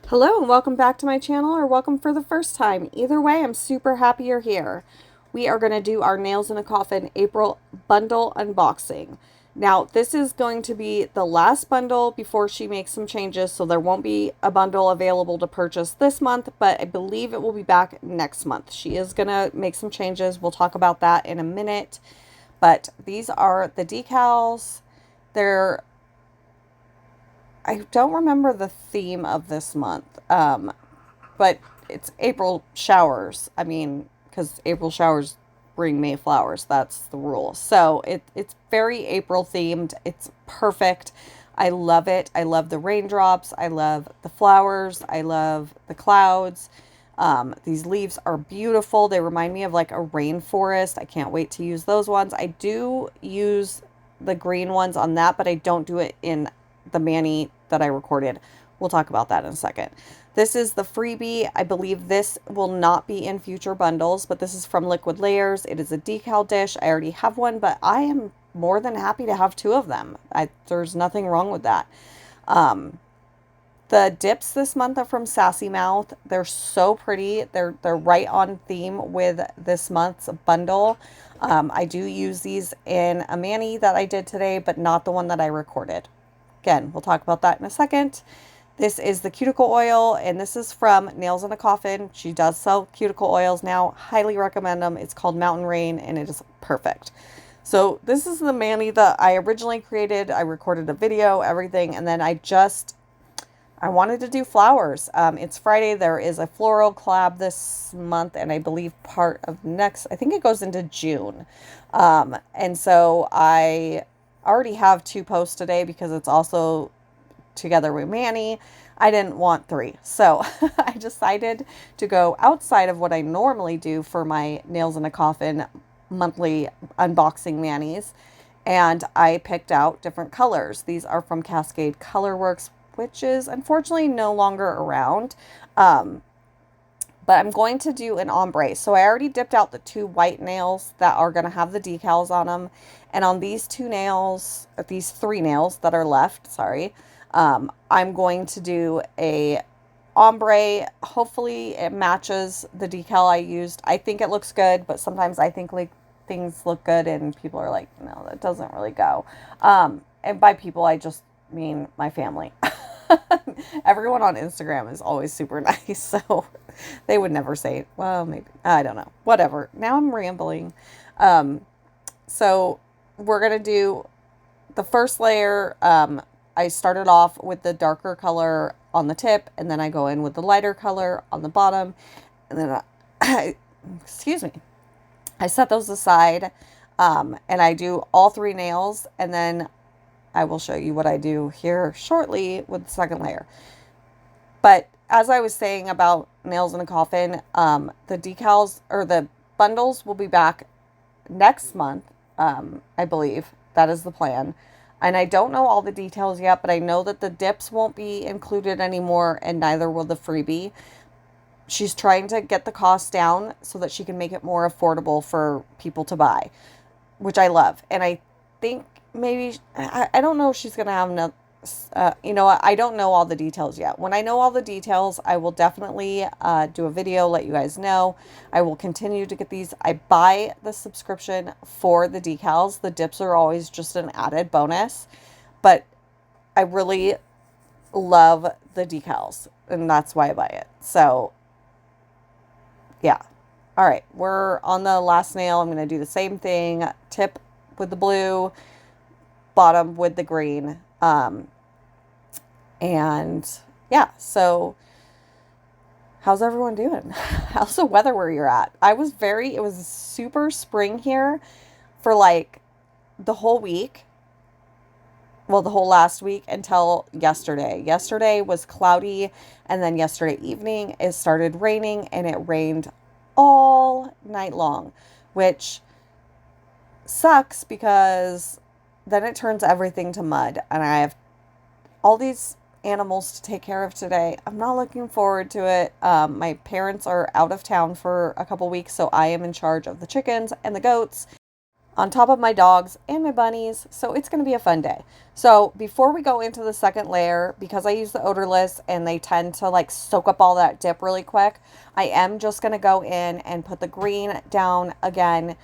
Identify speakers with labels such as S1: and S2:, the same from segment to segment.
S1: Hello and welcome back to my channel, or welcome for the first time. Either way, I'm super happy you're here. We are going to do our Nailzinacoffin April bundle unboxing. Now, this is going to be the last bundle before she makes some changes, so there won't be a bundle available to purchase this month, but I believe it will be back next month. She is going to make some changes. We'll talk about that in a minute, but these are the decals. I don't remember the theme of this month, but it's April showers. I mean, because April showers bring May flowers. That's the rule. So it's very April themed. It's perfect. I love it. I love the raindrops. I love the flowers. I love the clouds. These leaves are beautiful. They remind me of like a rainforest. I can't wait to use those ones. I do use the green ones on that, but I don't do it in the mani that I recorded. We'll talk about that in a second. This is the freebie. I believe this will not be in future bundles, but this is from Liquid Layers. It is a decal dish. I already have one, but I am more than happy to have two of them. There's nothing wrong with that. The dips this month are from Sassy Mouth. They're so pretty. They're right on theme with this month's bundle. I do use these in a mani that I did today, but not the one that I recorded. Again, we'll talk about that in a second. This is the cuticle oil, and this is from Nailzinacoffin. She does sell cuticle oils now. Highly recommend them. It's called Mountain Rain, and it is perfect. So this is the mani that I originally created. I recorded a video, everything, and then I wanted to do flowers. It's Friday. There is a floral collab this month, and I believe part of next, I think it goes into June. And so I already have 2 posts today because it's also together with Manny. I didn't want 3. So I decided to go outside of what I normally do for my Nailzinacoffin monthly unboxing manis. And I picked out different colors. These are from Cascade Color Works, which is unfortunately no longer around. But I'm going to do an ombre. So I already dipped out the 2 white nails that are going to have the decals on them. And on these 2 nails, these 3 nails that are left, sorry, I'm going to do a ombre. Hopefully it matches the decal I used. I think it looks good, but sometimes I think like things look good and people are like, no, that doesn't really go. And by people, I just mean my family. Everyone on Instagram is always super nice, so they would never say, well, maybe, I don't know, whatever. Now I'm rambling. So we're going to do the first layer. I started off with the darker color on the tip, and then I go in with the lighter color on the bottom, and then excuse me, I set those aside, and I do all 3 nails, and then I will show you what I do here shortly with the second layer. But as I was saying about Nailzinacoffin, the decals or the bundles will be back next month. I believe that is the plan. And I don't know all the details yet, but I know that the dips won't be included anymore, and neither will the freebie. She's trying to get the cost down so that she can make it more affordable for people to buy, which I love. And I think maybe, I don't know if she's going to have enough, you know what, I don't know all the details yet. When I know all the details, I will definitely do a video, let you guys know. I will continue to get these. I buy the subscription for the decals. The dips are always just an added bonus, but I really love the decals, and that's why I buy it. So yeah. All right, we're on the last nail. I'm going to do the same thing. Tip with the blue, bottom with the green. And yeah, so how's everyone doing? How's the weather where you're at? It was super spring here for like the whole week. Well, the whole last week until yesterday. Yesterday was cloudy, and then yesterday evening it started raining, and it rained all night long, which sucks because then it turns everything to mud, and I have all these animals to take care of today. I'm not looking forward to it. My parents are out of town for a couple weeks, so I am in charge of the chickens and the goats. on top of my dogs and my bunnies. So it's going to be a fun day. So before we go into the second layer, because I use the odorless and they tend to like soak up all that dip really quick, I am just going to go in and put the green down again,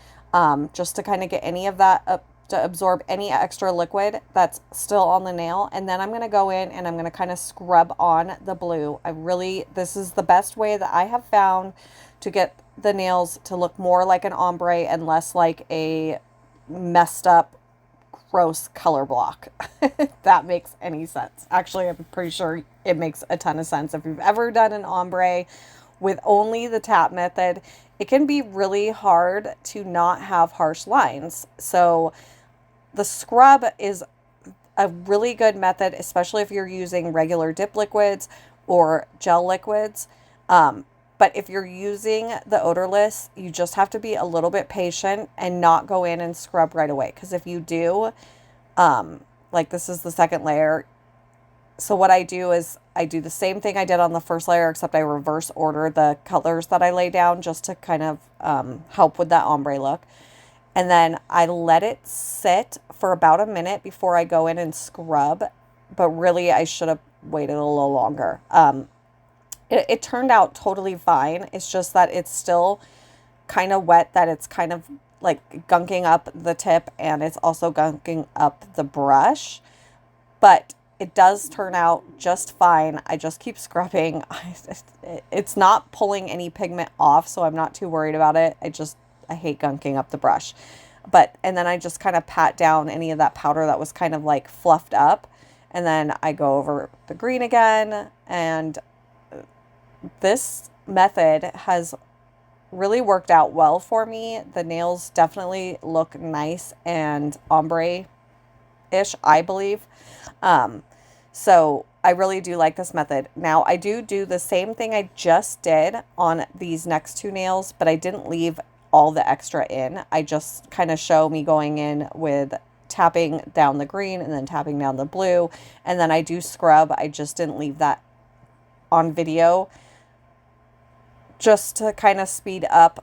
S1: just to kind of get any of that up, to absorb any extra liquid that's still on the nail. And then I'm going to go in and I'm going to kind of scrub on the blue. This is the best way that I have found to get the nails to look more like an ombre and less like a messed up, gross color block. If that makes any sense. Actually, I'm pretty sure it makes a ton of sense. If you've ever done an ombre with only the tap method, it can be really hard to not have harsh lines. So the scrub is a really good method, especially if you're using regular dip liquids or gel liquids. But if you're using the odorless, you just have to be a little bit patient and not go in and scrub right away. Because if you do, like this is the second layer. So what I do is I do the same thing I did on the first layer, except I reverse order the colors that I lay down just to kind of help with that ombre look. And then I let it sit for about a minute before I go in and scrub. But really, I should have waited a little longer. It turned out totally fine. It's just that it's still kind of wet, that it's kind of like gunking up the tip and it's also gunking up the brush. But it does turn out just fine. I just keep scrubbing. It's not pulling any pigment off, so I'm not too worried about it. I hate gunking up the brush. And then I just kind of pat down any of that powder that was kind of like fluffed up. And then I go over the green again, and this method has really worked out well for me. The nails definitely look nice and ombre-ish, I believe. So I really do like this method. Now, I do the same thing I just did on these next two nails, but I didn't leave all the extra in. I just kind of show me going in with tapping down the green and then tapping down the blue. And then I do scrub. I just didn't leave that on video, just to kind of speed up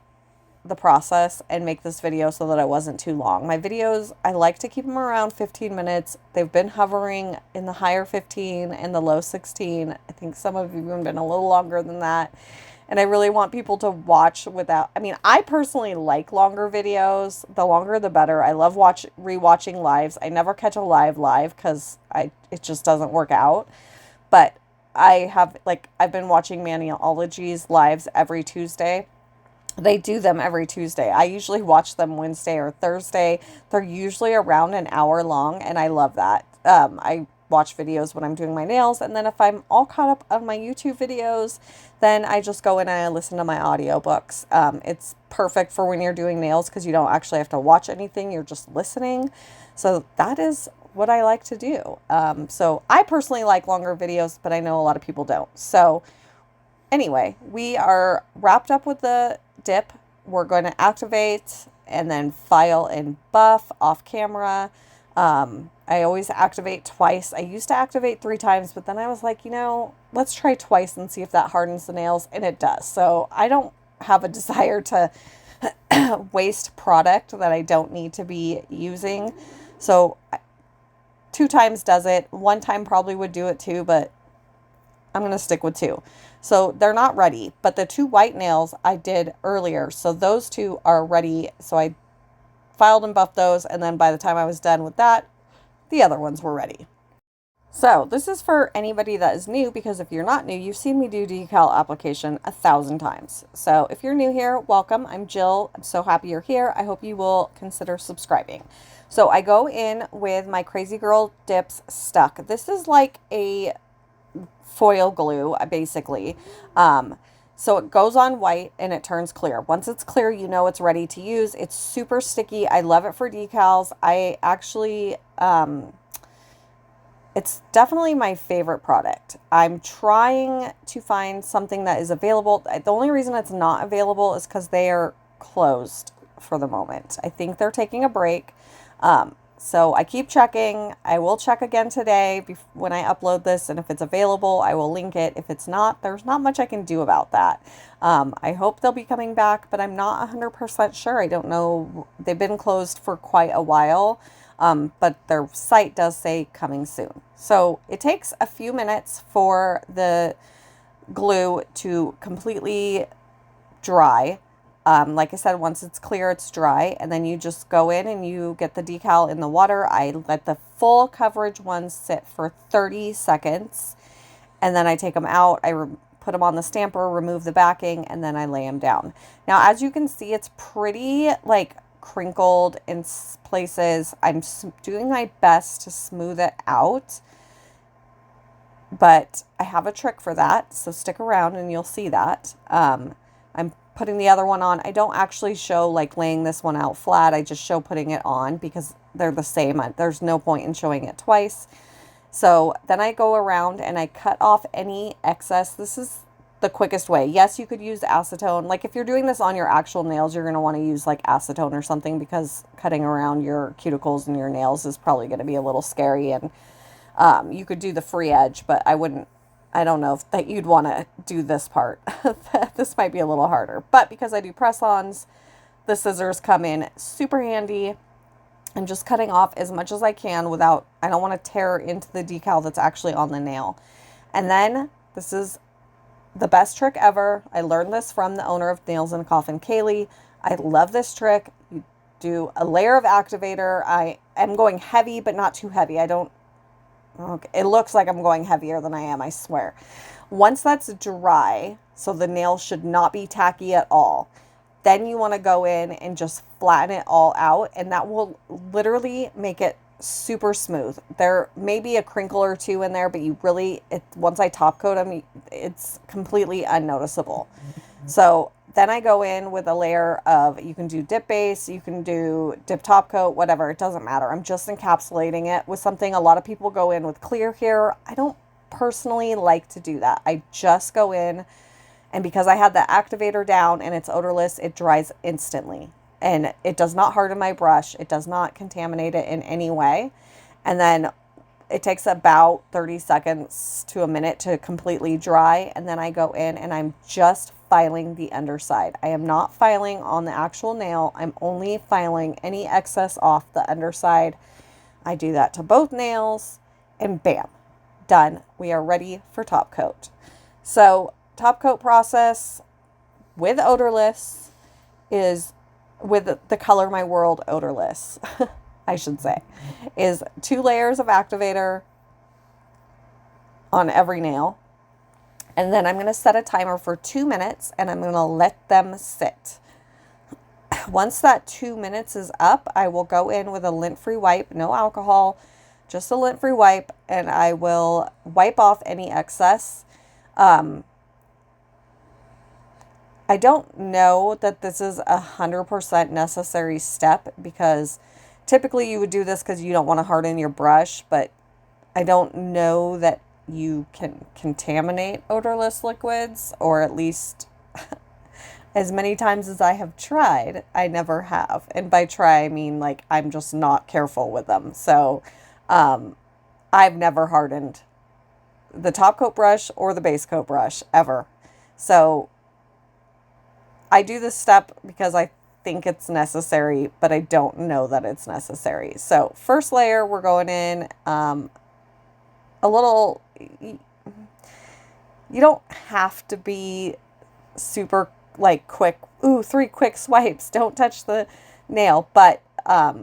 S1: the process and make this video so that it wasn't too long. My videos, I like to keep them around 15 minutes. They've been hovering in the higher 15 and the low 16. I think some of you have been a little longer than that. And I really want people to watch without, I mean, I personally like longer videos. The longer the better. I love rewatching lives. I never catch a live because it just doesn't work out. But I've been watching Maniology's lives every Tuesday. They do them every Tuesday. I usually watch them Wednesday or Thursday. They're usually around an hour long, and I love that. I watch videos when I'm doing my nails, and then if I'm all caught up on my YouTube videos, then I just go in and I listen to my audiobooks. It's perfect for when you're doing nails because you don't actually have to watch anything. You're just listening. So that is what I like to do. So I personally like longer videos, but I know a lot of people don't. So anyway, we are wrapped up with the dip. We're going to activate and then file and buff off camera. I always activate twice. I used to activate 3 times, but then I was like, let's try twice and see if that hardens the nails, and it does. So I don't have a desire to waste product that I don't need to be using. So 2 times does it. 1 time probably would do it too, but I'm going to stick with 2. So they're not ready, but the 2 white nails I did earlier. So those 2 are ready. So I filed and buffed those. And then by the time I was done with that, the other ones were ready. So this is for anybody that is new, because if you're not new, you've seen me do decal application 1,000 times. So if you're new here, welcome. I'm Jill. I'm so happy you're here. I hope you will consider subscribing. So I go in with my Crazy Girl Dips Stuck. This is like a foil glue, basically. So it goes on white and it turns clear. Once it's clear, you know it's ready to use. It's super sticky. I love it for decals. I actually, it's definitely my favorite product. I'm trying to find something that is available. The only reason it's not available is because they are closed for the moment. I think they're taking a break. So I keep checking. I will check again today when I upload this, and if it's available, I will link it. If it's not, there's not much I can do about that. I hope they'll be coming back, but I'm not 100% sure. I don't know. They've been closed for quite a while, but their site does say coming soon. So it takes a few minutes for the glue to completely dry. Like I said, once it's clear, it's dry, and then you just go in and you get the decal in the water. I let the full coverage ones sit for 30 seconds, and then I take them out. I put them on the stamper, remove the backing, and then I lay them down. Now, as you can see, it's pretty like crinkled in places. I'm doing my best to smooth it out, but I have a trick for that, so stick around and you'll see that. I'm putting the other one on. I don't actually show like laying this one out flat. I just show putting it on because they're the same. There's no point in showing it twice. So then I go around and I cut off any excess. This is the quickest way. Yes, you could use acetone. Like if you're doing this on your actual nails, you're going to want to use like acetone or something, because cutting around your cuticles and your nails is probably going to be a little scary. And you could do the free edge, but I don't know if that you'd want to do this part. This might be a little harder, but because I do press-ons, the scissors come in super handy. I'm just cutting off as much as I can without, I don't want to tear into the decal that's actually on the nail. And then this is the best trick ever. I learned this from the owner of Nailzinacoffin, Kaylee. I love this trick. You do a layer of activator. I am going heavy, but not too heavy. Okay, it looks like I'm going heavier than I am, I swear. Once that's dry, so the nail should not be tacky at all, then you want to go in and just flatten it all out, and that will literally make it super smooth. There may be a crinkle or two in there, but once I top coat them, it's completely unnoticeable. So then I go in with a layer of, you can do dip base, you can do dip top coat, whatever, it doesn't matter. I'm just encapsulating it with something. A lot of people go in with clear here. I don't personally like to do that. I just go in, and because I had the activator down and it's odorless, it dries instantly. And it does not harden my brush. It does not contaminate it in any way. And then it takes about 30 seconds to a minute to completely dry. And then I go in and I'm just filing the underside. I am not filing on the actual nail. I'm only filing any excess off the underside. I do that to both nails, and bam, done. We are ready for top coat. So top coat process with odorless is, with the Color My World Odorless, I should say, is 2 layers of activator on every nail. And then I'm going to set a timer for 2 minutes, and I'm going to let them sit. Once that 2 minutes is up, I will go in with a lint-free wipe, no alcohol, just a lint-free wipe, and I will wipe off any excess. I don't know that this is 100% necessary step, because typically you would do this because you don't want to harden your brush, but I don't know that you can contaminate odorless liquids, or at least as many times as I have tried, I never have. And by try, I mean like I'm just not careful with them. So I've never hardened the top coat brush or the base coat brush ever. So I do this step because I think it's necessary, but I don't know that it's necessary. So first layer, we're going in a little, you don't have to be super like quick. Ooh, 3 quick swipes. Don't touch the nail. But I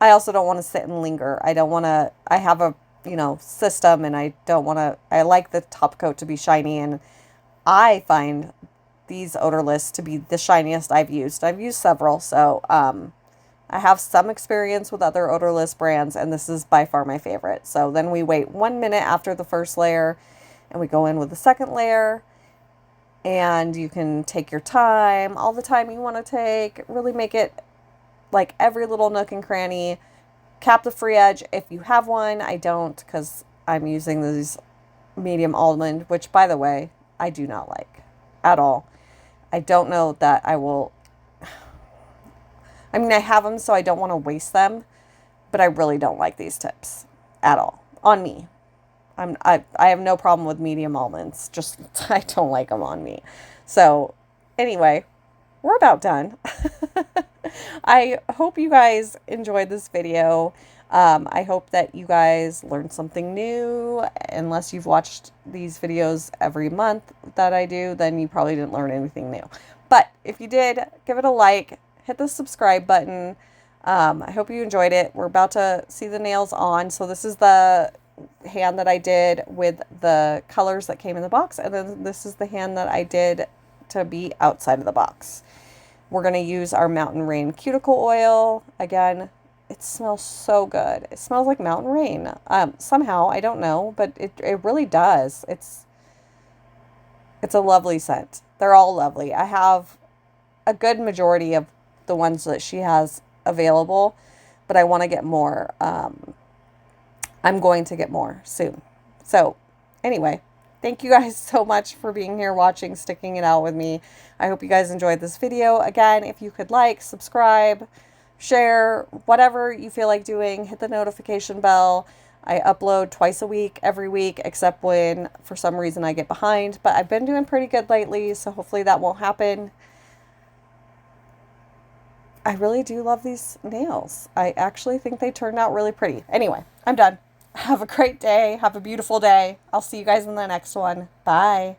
S1: also don't want to sit and linger. I don't want to, I have a, system, and I don't want to, I like the top coat to be shiny, and I find these odorless to be the shiniest I've used. I've used several, so I have some experience with other odorless brands, and this is by far my favorite. So then we wait 1 minute after the first layer, and we go in with the second layer, and you can take your time, all the time you want to take, really make it like every little nook and cranny. Cap the free edge if you have one. I don't, because I'm using these medium almond, which, by the way, I do not like at all. I don't know that I will, I mean, I have them, so I don't want to waste them, but I really don't like these tips at all on me. I have no problem with medium almonds, just I don't like them on me. So anyway, we're about done. I hope you guys enjoyed this video. I hope that you guys learned something new. Unless you've watched these videos every month that I do, then you probably didn't learn anything new. But if you did, give it a like, hit the subscribe button. I hope you enjoyed it. We're about to see the nails on. So this is the hand that I did with the colors that came in the box. And then this is the hand that I did to be outside of the box. We're going to use our Mountain Rain cuticle oil. Again, it smells so good. It smells like Mountain Rain. Somehow, I don't know, but it really does. It's a lovely scent. They're all lovely. I have a good majority of the ones that she has available, but I want to get more. I'm going to get more soon. So anyway, thank you guys so much for being here, watching, sticking it out with me. I hope you guys enjoyed this video. Again, if you could like, subscribe, share, whatever you feel like doing, hit the notification bell. I upload twice a week, every week, except when for some reason I get behind. But I've been doing pretty good lately, so hopefully that won't happen. I really do love these nails. I actually think they turned out really pretty. Anyway, I'm done. Have a great day. Have a beautiful day. I'll see you guys in the next one. Bye.